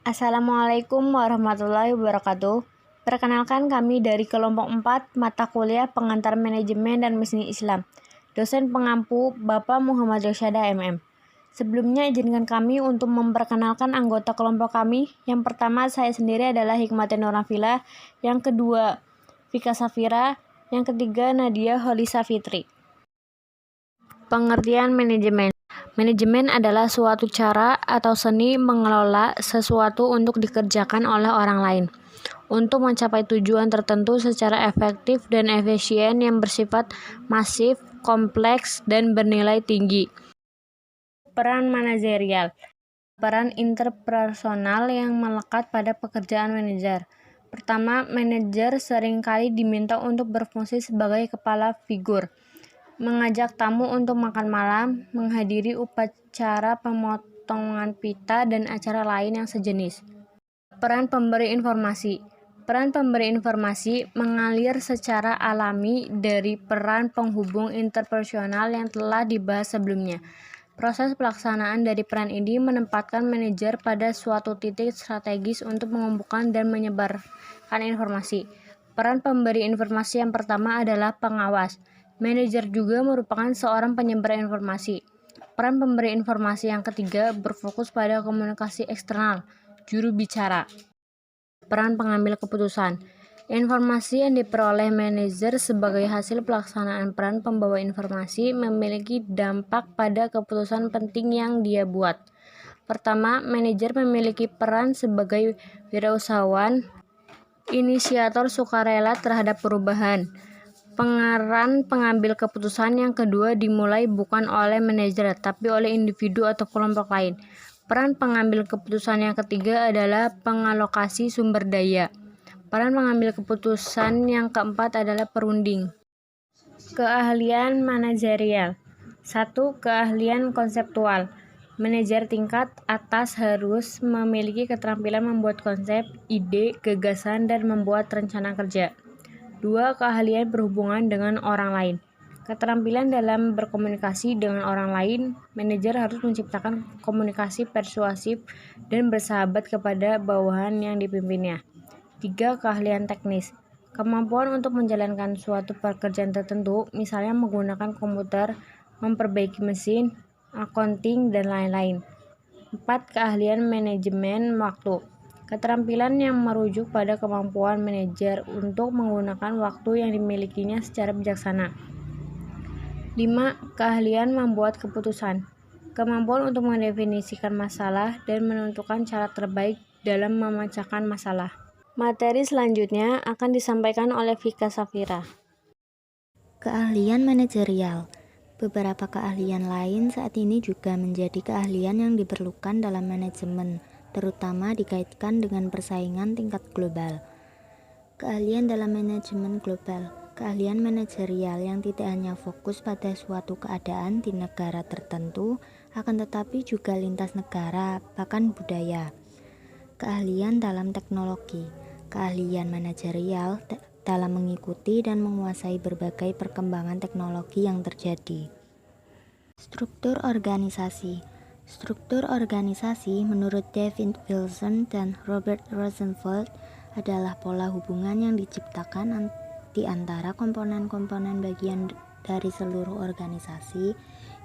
Assalamualaikum warahmatullahi wabarakatuh. Perkenalkan kami dari kelompok 4 mata kuliah pengantar manajemen dan bisnis Islam. Dosen pengampu Bapak Muhammad Rosyada MM. Sebelumnya izinkan kami untuk memperkenalkan anggota kelompok kami. Yang pertama saya sendiri adalah Hikmatin Nur Nafila, yang kedua Vika Safira, yang ketiga Nadia Holisa Fitri. Pengertian manajemen. Manajemen adalah suatu cara atau seni mengelola sesuatu untuk dikerjakan oleh orang lain untuk mencapai tujuan tertentu secara efektif dan efisien yang bersifat masif, kompleks, dan bernilai tinggi. Peran manajerial. Peran interpersonal yang melekat pada pekerjaan manajer. Pertama, manajer seringkali diminta untuk berfungsi sebagai kepala figur, mengajak tamu untuk makan malam, menghadiri upacara pemotongan pita, dan acara lain yang sejenis. Peran pemberi informasi. Peran pemberi informasi mengalir secara alami dari peran penghubung interpersonal yang telah dibahas sebelumnya. Proses pelaksanaan dari peran ini menempatkan manajer pada suatu titik strategis untuk mengumpulkan dan menyebarkan informasi. Peran pemberi informasi yang pertama adalah pengawas. Manajer juga merupakan seorang penyebar informasi. Peran pemberi informasi yang ketiga berfokus pada komunikasi eksternal, juru bicara. Peran pengambil keputusan. Informasi yang diperoleh manajer sebagai hasil pelaksanaan peran pembawa informasi memiliki dampak pada keputusan penting yang dia buat. Pertama, manajer memiliki peran sebagai wirausahawan, inisiator sukarela terhadap perubahan. Peran pengambil keputusan yang kedua dimulai bukan oleh manajer, tapi oleh individu atau kelompok lain. Peran pengambil keputusan yang ketiga adalah pengalokasi sumber daya. Peran pengambil keputusan yang keempat adalah perunding. Keahlian manajerial. 1. Keahlian konseptual. Manajer tingkat atas harus memiliki keterampilan membuat konsep, ide, gagasan, dan membuat rencana kerja. 2. Keahlian berhubungan dengan orang lain. Keterampilan dalam berkomunikasi dengan orang lain. Manajer harus menciptakan komunikasi persuasif dan bersahabat kepada bawahan yang dipimpinnya. 3. Keahlian teknis. Kemampuan untuk menjalankan suatu pekerjaan tertentu, misalnya menggunakan komputer, memperbaiki mesin, accounting, dan lain-lain. 4. Keahlian manajemen waktu. Keterampilan yang merujuk pada kemampuan manajer untuk menggunakan waktu yang dimilikinya secara bijaksana. 5. Keahlian membuat keputusan. Kemampuan untuk mendefinisikan masalah dan menentukan cara terbaik dalam memecahkan masalah. Materi selanjutnya akan disampaikan oleh Vika Safira. Keahlian manajerial. Beberapa keahlian lain saat ini juga menjadi keahlian yang diperlukan dalam manajemen, terutama dikaitkan dengan persaingan tingkat global. Keahlian dalam manajemen global. Keahlian manajerial yang tidak hanya fokus pada suatu keadaan di negara tertentu, akan tetapi juga lintas negara, bahkan budaya. Keahlian dalam teknologi. Keahlian manajerial dalam mengikuti dan menguasai berbagai perkembangan teknologi yang terjadi. Struktur organisasi. Struktur organisasi menurut David Wilson dan Robert Rosenfeld adalah pola hubungan yang diciptakan di antara komponen-komponen bagian dari seluruh organisasi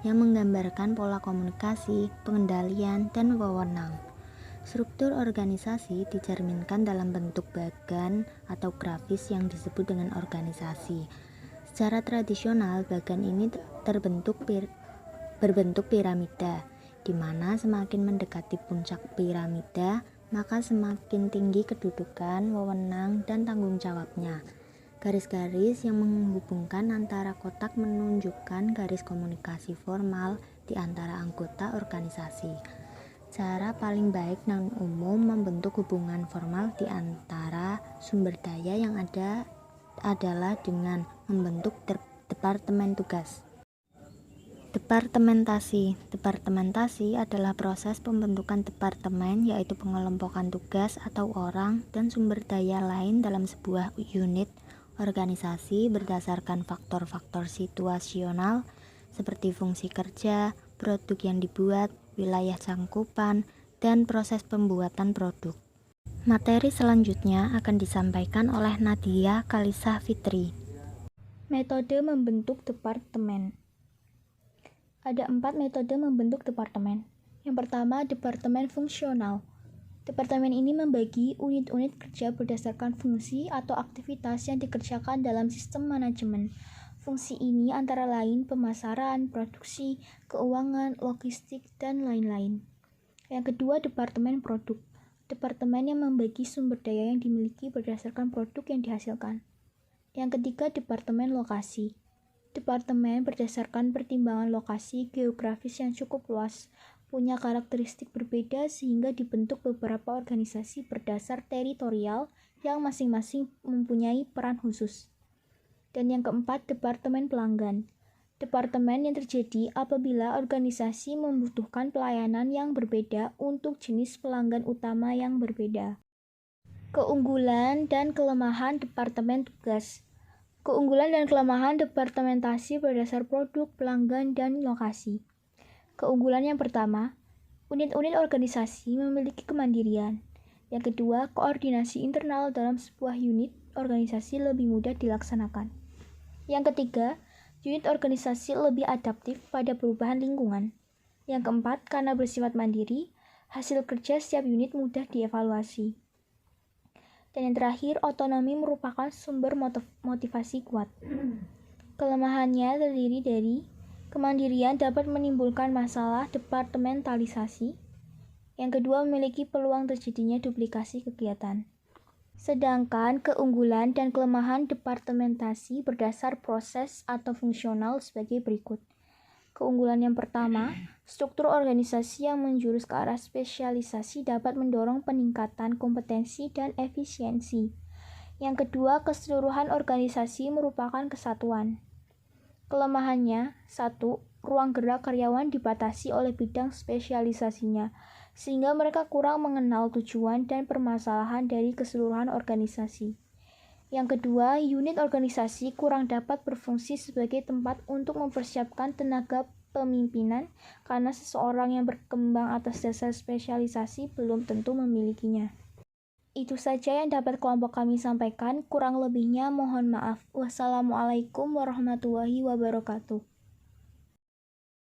yang menggambarkan pola komunikasi, pengendalian, dan wewenang. Struktur organisasi dicerminkan dalam bentuk bagan atau grafis yang disebut dengan organisasi. Secara tradisional, bagan ini berbentuk piramida, di mana semakin mendekati puncak piramida, maka semakin tinggi kedudukan, wewenang, dan tanggung jawabnya. Garis-garis yang menghubungkan antara kotak menunjukkan garis komunikasi formal di antara anggota organisasi. Cara paling baik dan umum membentuk hubungan formal di antara sumber daya yang ada adalah dengan membentuk departemen tugas. Departementasi. Departementasi adalah proses pembentukan departemen, yaitu pengelompokan tugas atau orang dan sumber daya lain dalam sebuah unit organisasi berdasarkan faktor-faktor situasional seperti fungsi kerja, produk yang dibuat, wilayah cangkupan, dan proses pembuatan produk. Materi selanjutnya akan disampaikan oleh Nadia Kalisah Fitri. Metode membentuk departemen. Ada 4 metode membentuk departemen. Yang pertama, departemen fungsional. Departemen ini membagi unit-unit kerja berdasarkan fungsi atau aktivitas yang dikerjakan dalam sistem manajemen. Fungsi ini antara lain pemasaran, produksi, keuangan, logistik, dan lain-lain. Yang kedua, departemen produk. Departemen yang membagi sumber daya yang dimiliki berdasarkan produk yang dihasilkan. Yang ketiga, departemen lokasi. Departemen berdasarkan pertimbangan lokasi geografis yang cukup luas, punya karakteristik berbeda sehingga dibentuk beberapa organisasi berdasar teritorial yang masing-masing mempunyai peran khusus. Dan yang keempat, departemen pelanggan. Departemen yang terjadi apabila organisasi membutuhkan pelayanan yang berbeda untuk jenis pelanggan utama yang berbeda. Keunggulan dan kelemahan departemen tugas. Keunggulan dan kelemahan departementasi berdasar produk, pelanggan, dan lokasi. Keunggulan yang pertama, unit-unit organisasi memiliki kemandirian. Yang kedua, koordinasi internal dalam sebuah unit organisasi lebih mudah dilaksanakan. Yang ketiga, unit organisasi lebih adaptif pada perubahan lingkungan. Yang keempat, karena bersifat mandiri, hasil kerja setiap unit mudah dievaluasi. Dan yang terakhir, otonomi merupakan sumber motivasi kuat. Kelemahannya terdiri dari kemandirian dapat menimbulkan masalah departementalisasi. Yang kedua, memiliki peluang terjadinya duplikasi kegiatan. Sedangkan keunggulan dan kelemahan departementasi berdasar proses atau fungsional sebagai berikut. Keunggulan yang pertama, struktur organisasi yang menjurus ke arah spesialisasi dapat mendorong peningkatan kompetensi dan efisiensi. Yang kedua, keseluruhan organisasi merupakan kesatuan. Kelemahannya, 1. Ruang gerak karyawan dibatasi oleh bidang spesialisasinya, sehingga mereka kurang mengenal tujuan dan permasalahan dari keseluruhan organisasi. Yang kedua, unit organisasi kurang dapat berfungsi sebagai tempat untuk mempersiapkan tenaga pemimpinan karena seseorang yang berkembang atas dasar spesialisasi belum tentu memilikinya. Itu saja yang dapat kelompok kami sampaikan, kurang lebihnya mohon maaf. Wassalamualaikum warahmatullahi wabarakatuh.